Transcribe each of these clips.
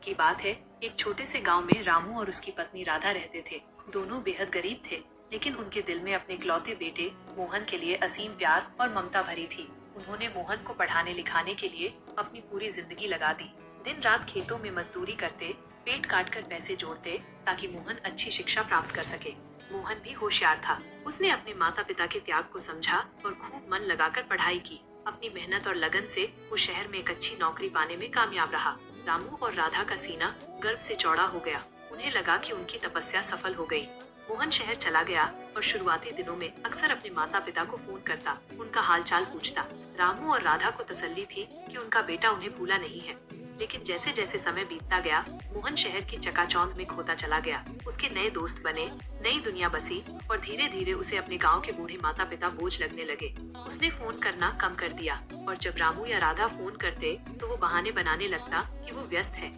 की बात है। एक छोटे से गांव में रामू और उसकी पत्नी राधा रहते थे। दोनों बेहद गरीब थे, लेकिन उनके दिल में अपने इकलौते बेटे मोहन के लिए असीम प्यार और ममता भरी थी। उन्होंने मोहन को पढ़ाने लिखाने के लिए अपनी पूरी जिंदगी लगा दी। दिन रात खेतों में मजदूरी करते, पेट काट कर पैसे जोड़ते, ताकि मोहन अच्छी शिक्षा प्राप्त कर सके। मोहन भी होशियार था। उसने अपने माता पिता के त्याग को समझा और खूब मन लगाकर पढ़ाई की। अपनी मेहनत और लगन से वो शहर में एक अच्छी नौकरी पाने में कामयाब रहा। रामू और राधा का सीना गर्व से चौड़ा हो गया। उन्हें लगा कि उनकी तपस्या सफल हो गई। मोहन शहर चला गया और शुरुआती दिनों में अक्सर अपने माता पिता को फोन करता, उनका हालचाल पूछता। रामू और राधा को तसल्ली थी कि उनका बेटा उन्हें भूला नहीं है। लेकिन जैसे जैसे समय बीतता गया, मोहन शहर की चकाचौंध में खोता चला गया। उसके नए दोस्त बने, नई दुनिया बसी और धीरे धीरे उसे अपने गांव के बूढ़े माता पिता बोझ लगने लगे। उसने फोन करना कम कर दिया और जब रामू या राधा फोन करते तो वो बहाने बनाने लगता कि वो व्यस्त है।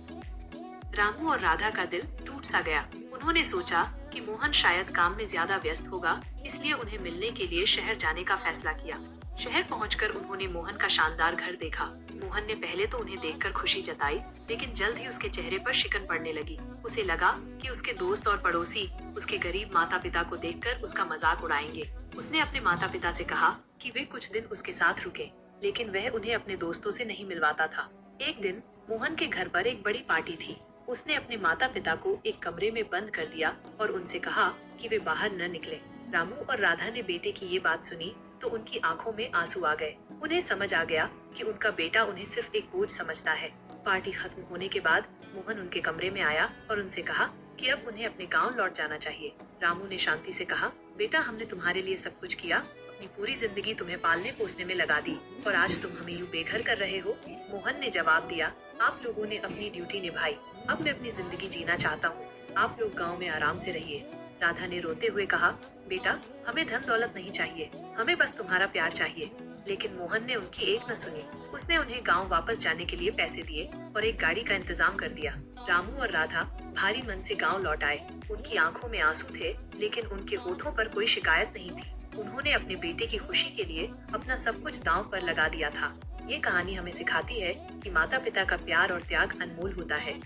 रामू और राधा का दिल टूट सा गया। उन्होंने सोचा कि मोहन शायद काम में ज्यादा व्यस्त होगा, इसलिए उन्हें मिलने के लिए शहर जाने का फैसला किया। शहर पहुंचकर उन्होंने मोहन का शानदार घर देखा। मोहन ने पहले तो उन्हें देखकर खुशी जताई, लेकिन जल्द ही उसके चेहरे पर शिकन पड़ने लगी। उसे लगा कि उसके दोस्त और पड़ोसी उसके गरीब माता पिता को देखकर उसका मजाक उड़ाएंगे। उसने अपने माता पिता से कहा कि वे कुछ दिन उसके साथ रुके, लेकिन वह उन्हें अपने दोस्तों से नहीं मिलवाता था। एक दिन मोहन के घर पर एक बड़ी पार्टी थी। उसने अपने माता पिता को एक कमरे में बंद कर दिया और उनसे कहा कि वे बाहर न निकले। रामू और राधा ने बेटे की ये बात सुनी तो उनकी आंखों में आंसू आ गए। उन्हें समझ आ गया कि उनका बेटा उन्हें सिर्फ एक बोझ समझता है। पार्टी खत्म होने के बाद मोहन उनके कमरे में आया और उनसे कहा कि अब उन्हें अपने गांव लौट जाना चाहिए। रामू ने शांति से कहा, बेटा हमने तुम्हारे लिए सब कुछ किया, अपनी पूरी जिंदगी तुम्हें पालने पोसने में लगा दी और आज तुम हमें यूं बेघर कर रहे हो। मोहन ने जवाब दिया, आप लोगों ने अपनी ड्यूटी निभाई, अब मैं अपनी जिंदगी जीना चाहता हूँ। आप लोग गाँव में आराम से रहिए। राधा ने रोते हुए कहा, बेटा हमें धन दौलत नहीं चाहिए, हमें बस तुम्हारा प्यार चाहिए। लेकिन मोहन ने उनकी एक न सुनी। उसने उन्हें गांव वापस जाने के लिए पैसे दिए और एक गाड़ी का इंतजाम कर दिया। रामू और राधा भारी मन से गांव लौट आए। उनकी आंखों में आंसू थे, लेकिन उनके होठों पर कोई शिकायत नहीं थी। उन्होंने अपने बेटे की खुशी के लिए अपना सब कुछ दांव पर लगा दिया था। ये कहानी हमें सिखाती है कि माता पिता का प्यार और त्याग अनमोल होता है।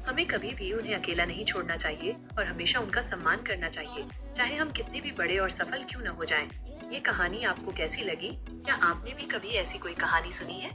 हमें कभी भी उन्हें अकेला नहीं छोड़ना चाहिए और हमेशा उनका सम्मान करना चाहिए, चाहे हम कितने भी बड़े और सफल क्यों न हो जाएं। ये कहानी आपको कैसी लगी? क्या आपने भी कभी ऐसी कोई कहानी सुनी है?